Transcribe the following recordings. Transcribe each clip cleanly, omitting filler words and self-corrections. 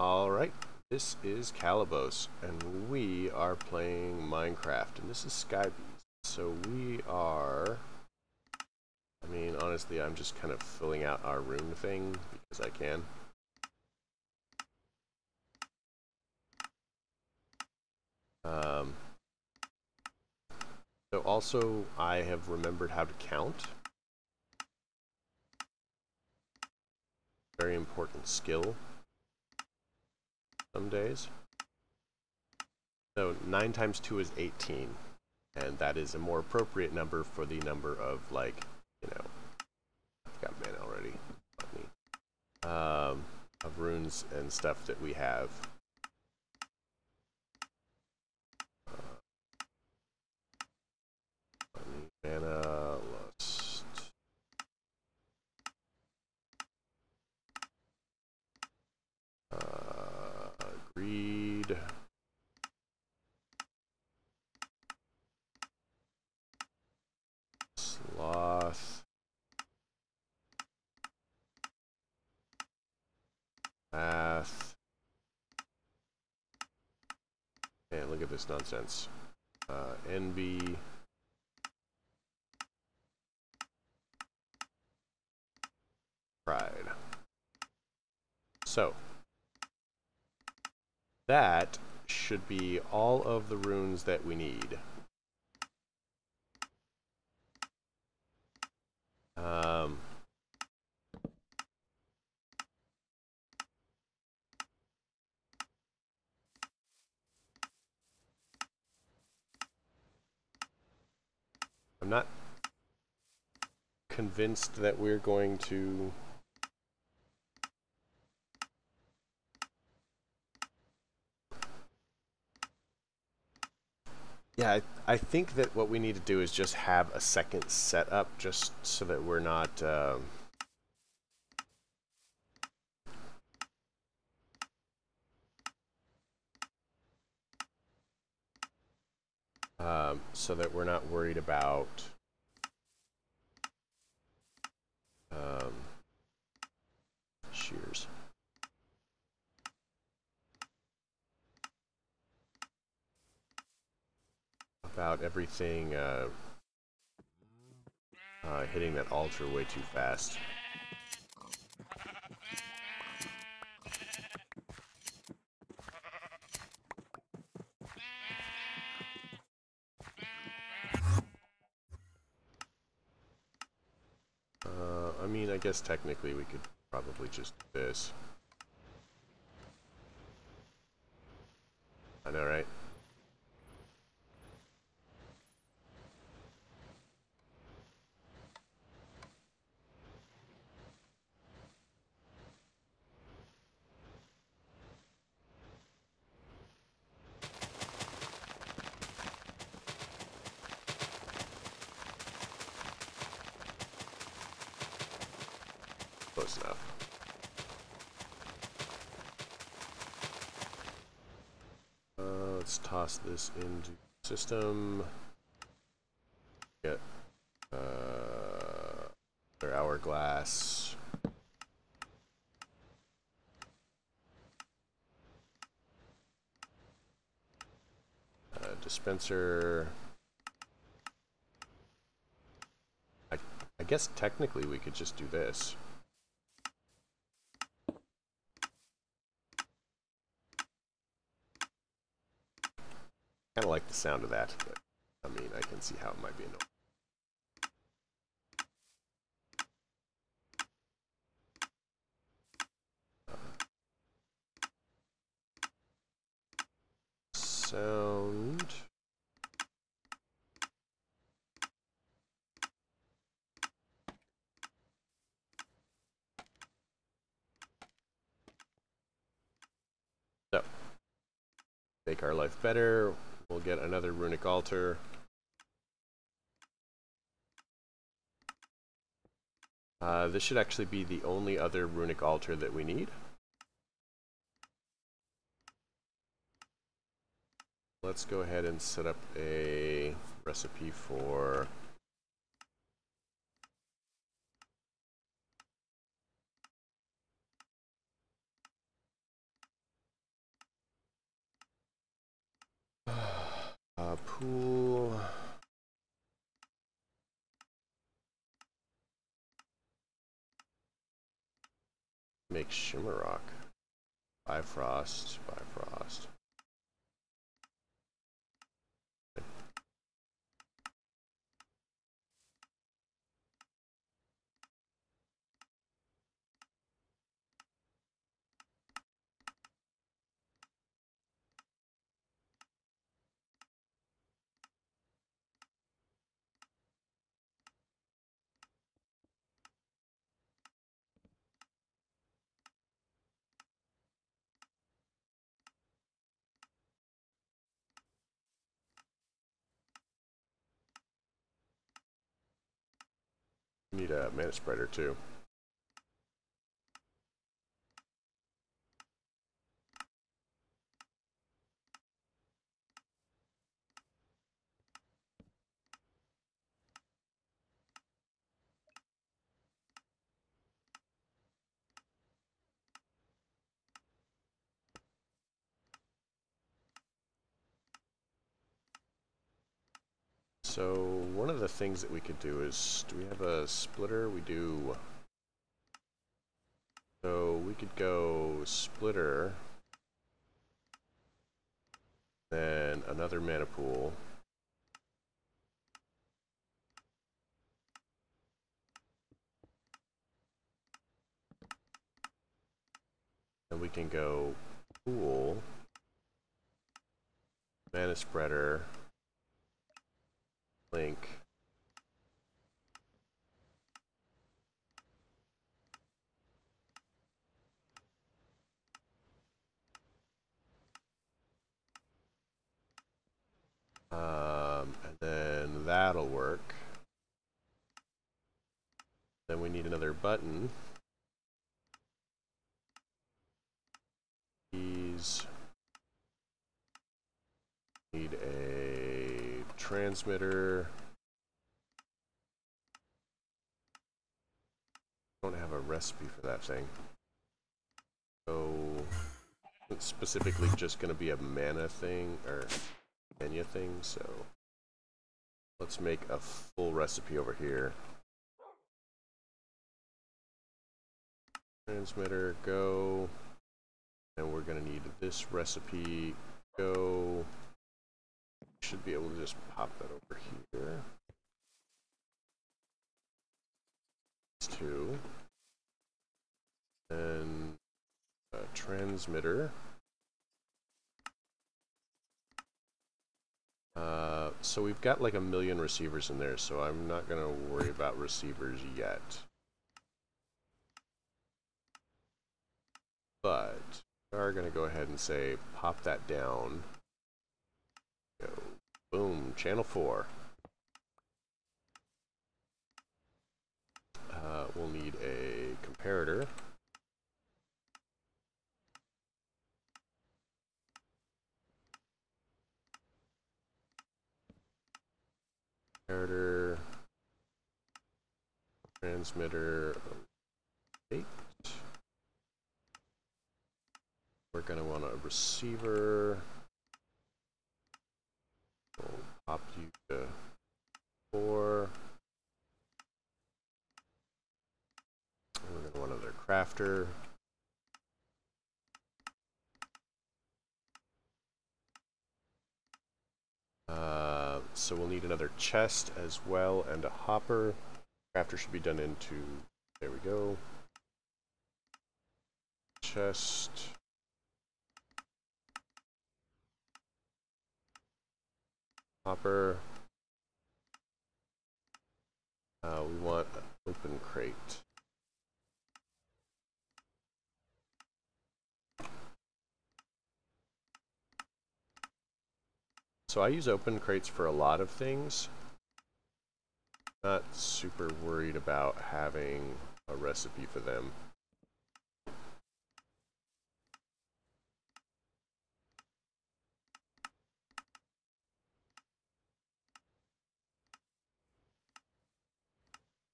Alright, this is Calabos, and we are playing Minecraft, and this is Skybees. So we are... honestly, I'm just kind of filling out our rune thing, because I can. So also, I have remembered how to count. Very important skill. Some days. So 9 times 2 is 18, and that is a more appropriate number for the number of, like, you know, I've got men already, of runes and stuff that we have. Mana, lust, greed, sloth, wrath, and look at this nonsense, envy, pride. So that should be all of the runes that we need. I'm not convinced that we're going to I think that what we need to do is just have a second setup, just so that we're not so that we're not worried about shears. About everything hitting that altar way too fast. I guess technically we could probably just do this. I know, right? Close enough. Let's toss this into the system. Get their hourglass. Dispenser. I guess technically we could just do this. Kind of like the sound of that, but I can see how it might be annoying. Sound. So, make our life better. We'll get another runic altar. This should actually be the only other runic altar that we need. Let's go ahead and set up a recipe for pool. Make Shimmerrock. Bifrost, Bifrost. Need a mana spreader too. So one of the things that we could do is, do we have a splitter? We do. So we could go splitter, then another mana pool. And we can go pool, mana spreader, link. And then that'll work. Then we need another button. These need a transmitter. Don't have a recipe for that thing. So it's specifically just going to be a mana thing or menu thing. So let's make a full recipe over here. Transmitter, go. And we're going to need this recipe, go. Should be able to just pop that over here. These two. And a transmitter. So we've got like 1 million receivers in there, so I'm not going to worry about receivers yet. But we are going to go ahead and say pop that down. Go. Boom, channel 4. We'll need a comparator. Comparator. Transmitter. 8. We're going to want a receiver. We'll pop you to 4. We're going to want another crafter. So we'll need another chest as well and a hopper. Crafter should be done into, there we go. Chest. Hopper. We want an open crate. So I use open crates for a lot of things. Not super worried about having a recipe for them.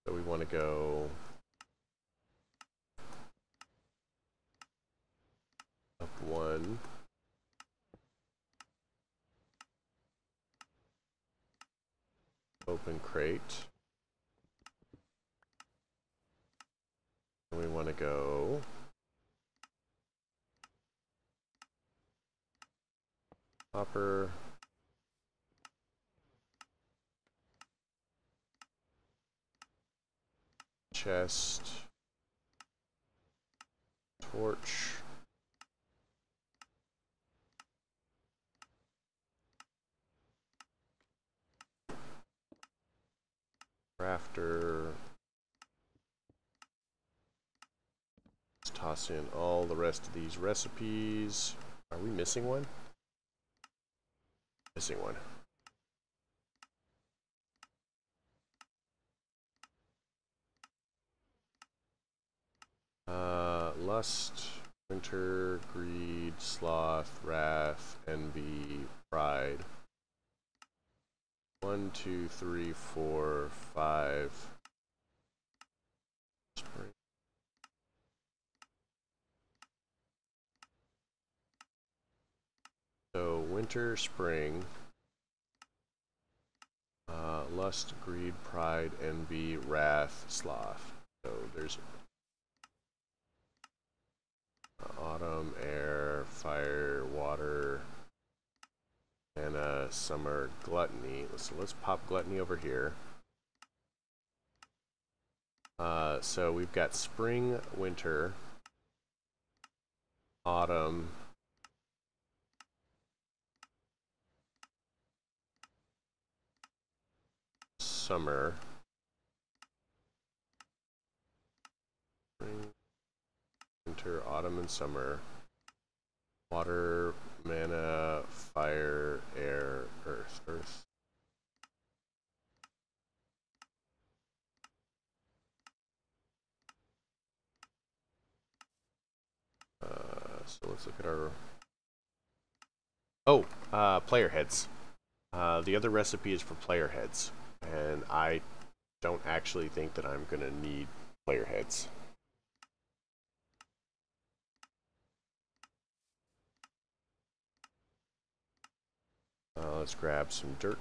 So we want to go up 1. crate. And we want to go copper, chest, torch, crafter. Let's toss in all the rest of these recipes. Are we missing one? Missing one. Lust, winter, greed, sloth, wrath, envy, pride. 1, 2, 3, 4, 5. Spring. So winter, spring. Lust, greed, pride, envy, wrath, sloth. So there's autumn, air, fire, water, and summer, gluttony. So let's pop gluttony over here. So we've got spring, winter, autumn, summer, spring, winter, autumn, and summer. Water, mana, fire, air, earth. Earth. So let's look at our... Oh, player heads. The other recipe is for player heads, and I don't actually think that I'm going to need player heads. Let's grab some dirt.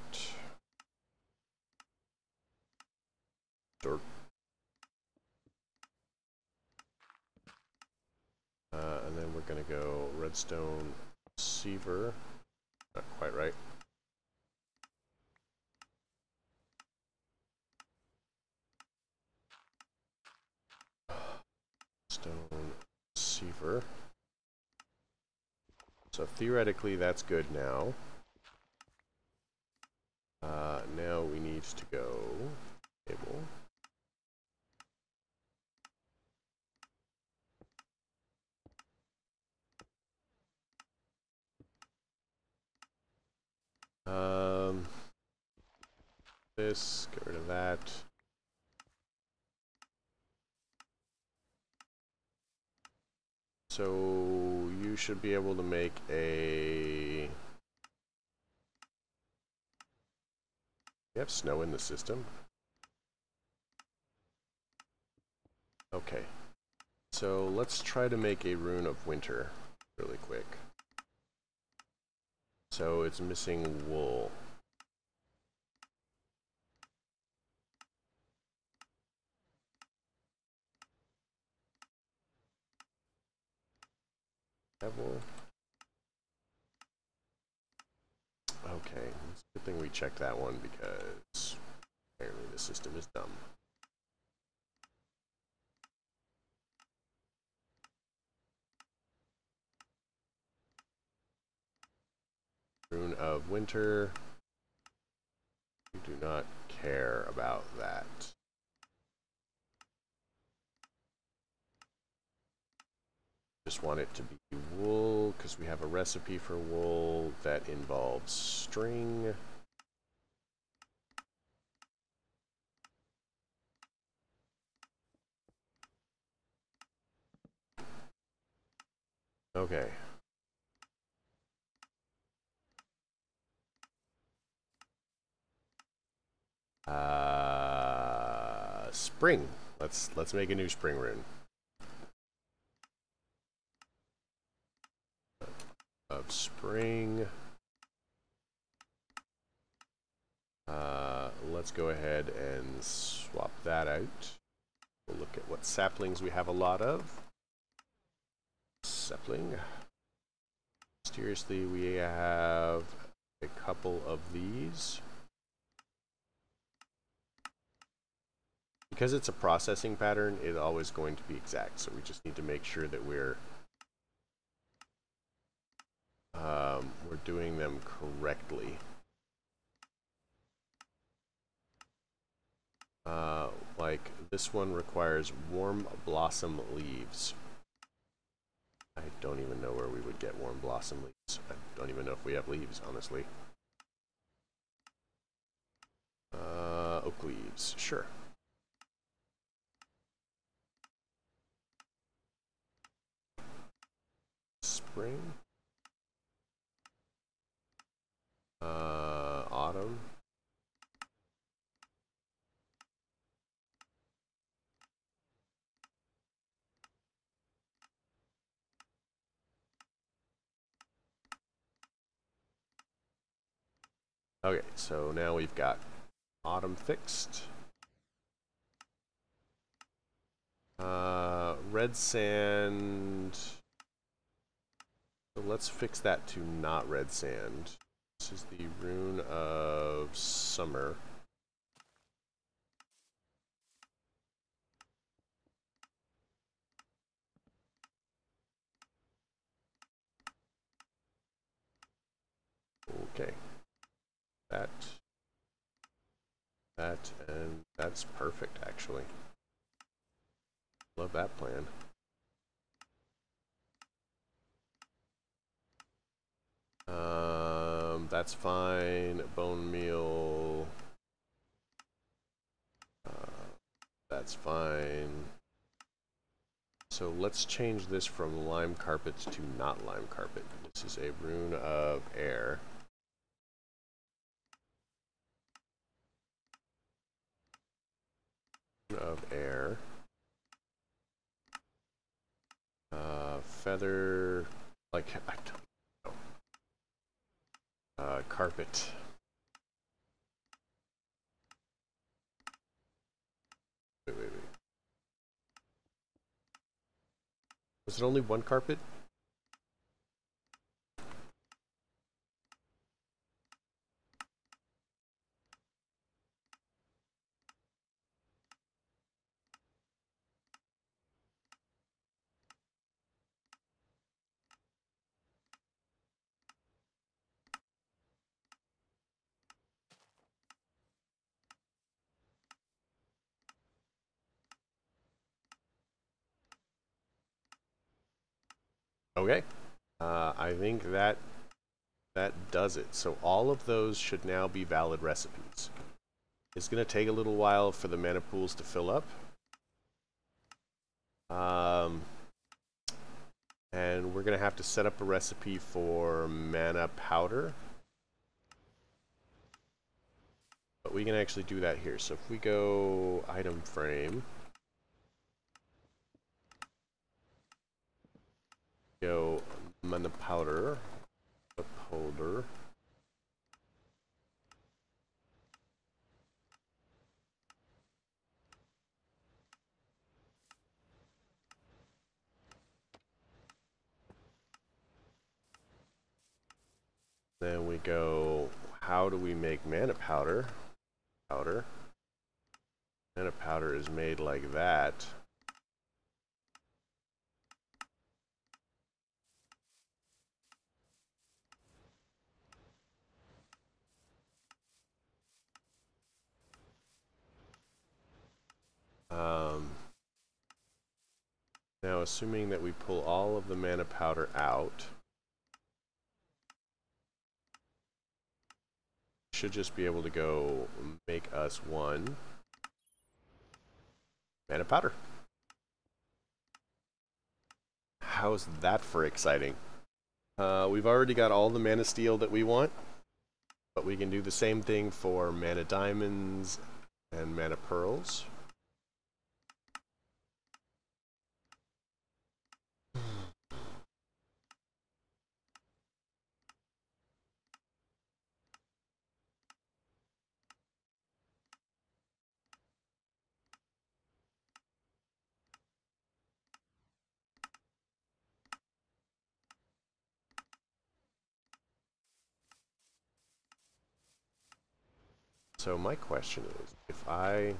Dirt. And then we're going to go redstone receiver. Not quite right. Stone receiver. So theoretically that's good now. Now we need to go table. This, get rid of that. So you should be able to make a... You have snow in the system? Okay. So let's try to make a rune of winter really quick. So it's missing wool. Wool. Okay, it's a good thing we checked that one because apparently the system is dumb. Rune of winter. We do not care about that. Just want it to be wool because we have a recipe for wool that involves string. Okay. Spring. Let's make a new spring rune. Of spring. let's go ahead and swap that out. We'll look at what saplings we have a lot of. Sapling. Mysteriously, we have a couple of these. Because it's a processing pattern, it's always going to be exact, so we just need to make sure that we're doing them correctly. Like this one requires warm blossom leaves. I don't even know where we would get warm blossom leaves. I don't even know if we have leaves, honestly. Oak leaves, sure. Spring. Autumn. Okay, so now we've got autumn fixed. Red sand. So let's fix that to not red sand. This is the rune of summer. Okay. That, and that's perfect, actually. Love that plan. That's fine. Bone meal. That's fine. So let's change this from lime carpet to not lime carpet. This is a rune of air. Of air. Feather, like, I don't know. Carpet. Wait. Was it only one carpet? Okay. I think that does it. So all of those should now be valid recipes. It's going to take a little while for the mana pools to fill up. And we're going to have to set up a recipe for mana powder. But we can actually do that here. So if we go item frame, go mana powder, upholder. Then we go, how do we make mana powder? Powder. Mana powder is made like that. Now, assuming that we pull all of the mana powder out, should just be able to go make us one mana powder. How's that for exciting? We've already got all the mana steel that we want, but we can do the same thing for mana diamonds and mana pearls. So my question is, if I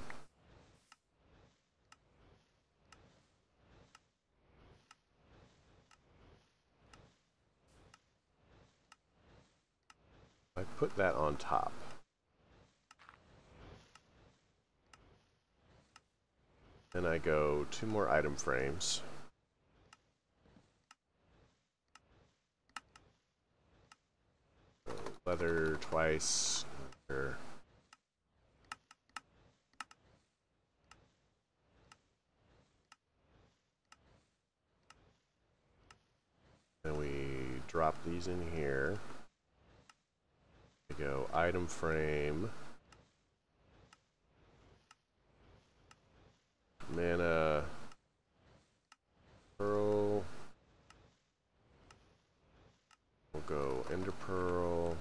put that on top, then I go 2 more item frames. So leather twice. Leather. Then we drop these in here. We go item frame. Mana. Pearl. We'll go Ender Pearl.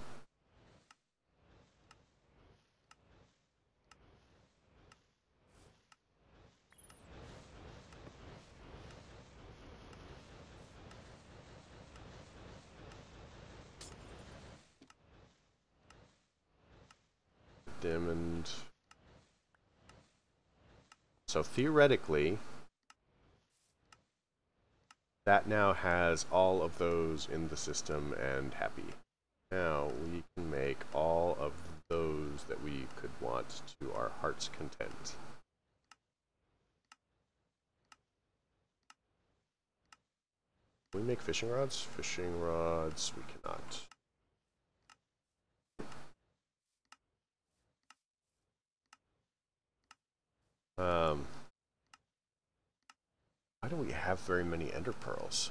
Diamond. So theoretically, that now has all of those in the system and happy. Now we can make all of those that we could want to our heart's content. Can we make fishing rods? Fishing rods, we cannot. Why don't we have very many ender pearls?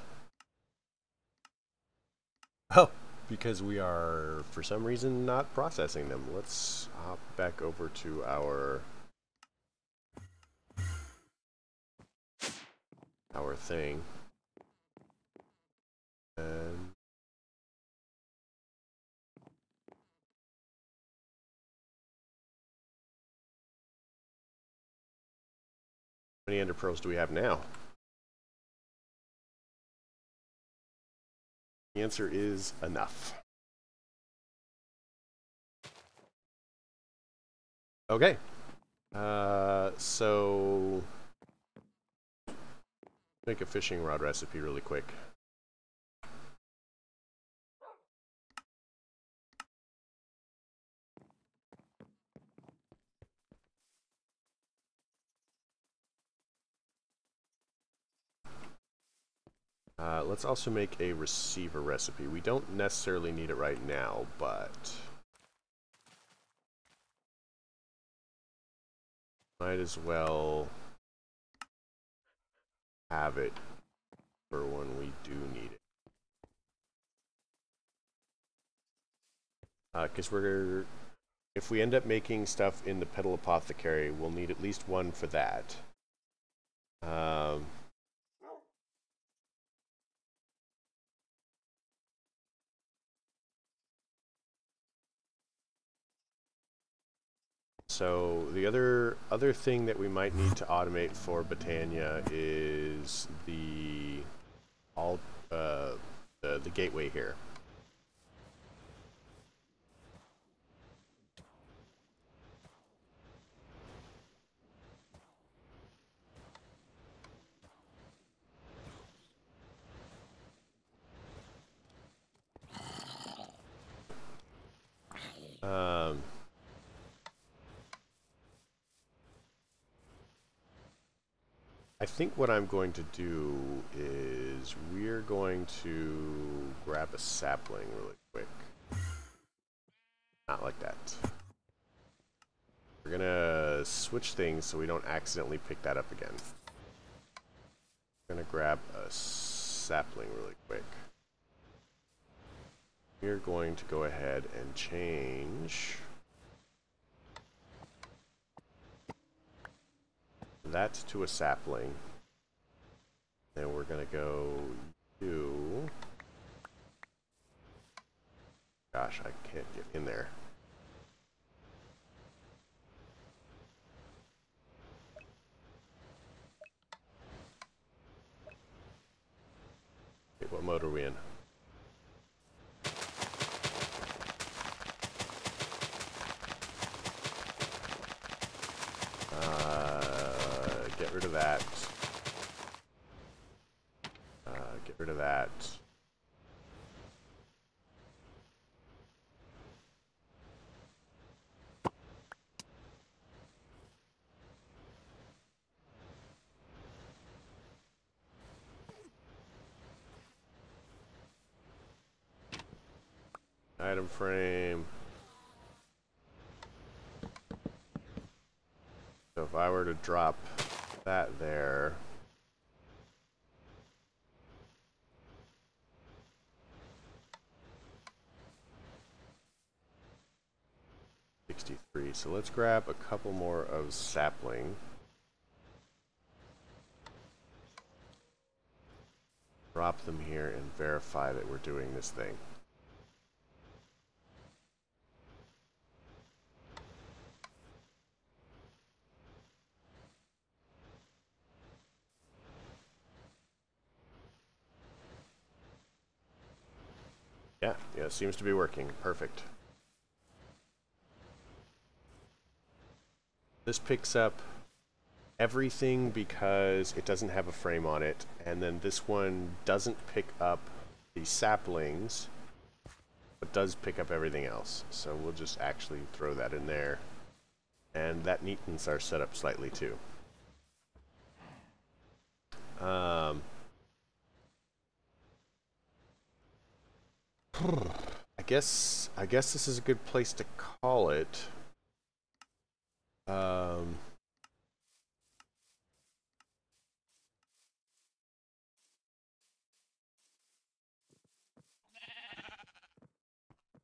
Oh, because we are, for some reason, not processing them. Let's hop back over to our thing. And how many ender pearls do we have now? The answer is enough. Okay. So make a fishing rod recipe really quick. Let's also make a receiver recipe. We don't necessarily need it right now, but might as well have it for when we do need it. Because if we end up making stuff in the Petal Apothecary, we'll need at least one for that. So the other thing that we might need to automate for Botania is the gateway here. I think what I'm going to do is we're going to grab a sapling really quick. Not like that. We're gonna switch things so we don't accidentally pick that up again. We're gonna grab a sapling really quick. We're going to go ahead and change that to a sapling. Then we're gonna go do... Gosh, I can't get in there. Okay, what mode are we in? that. Get rid of that. Item frame. So if I were to drop that there, so let's grab a couple more of sapling. Drop them here and verify that we're doing this thing. Yeah, it seems to be working. Perfect. This picks up everything because it doesn't have a frame on it, and then this one doesn't pick up the saplings, but does pick up everything else. So we'll just actually throw that in there, and that neatens our setup slightly too. I guess this is a good place to call it.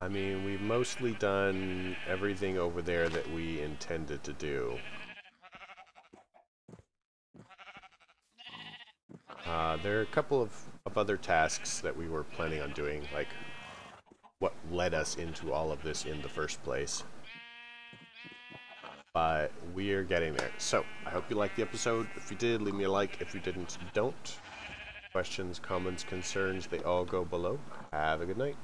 I mean, we've mostly done everything over there that we intended to do. There are a couple of other tasks that we were planning on doing, like what led us into all of this in the first place. But we are getting there. So, I hope you liked the episode. If you did, leave me a like. If you didn't, don't. Questions, comments, concerns, they all go below. Have a good night.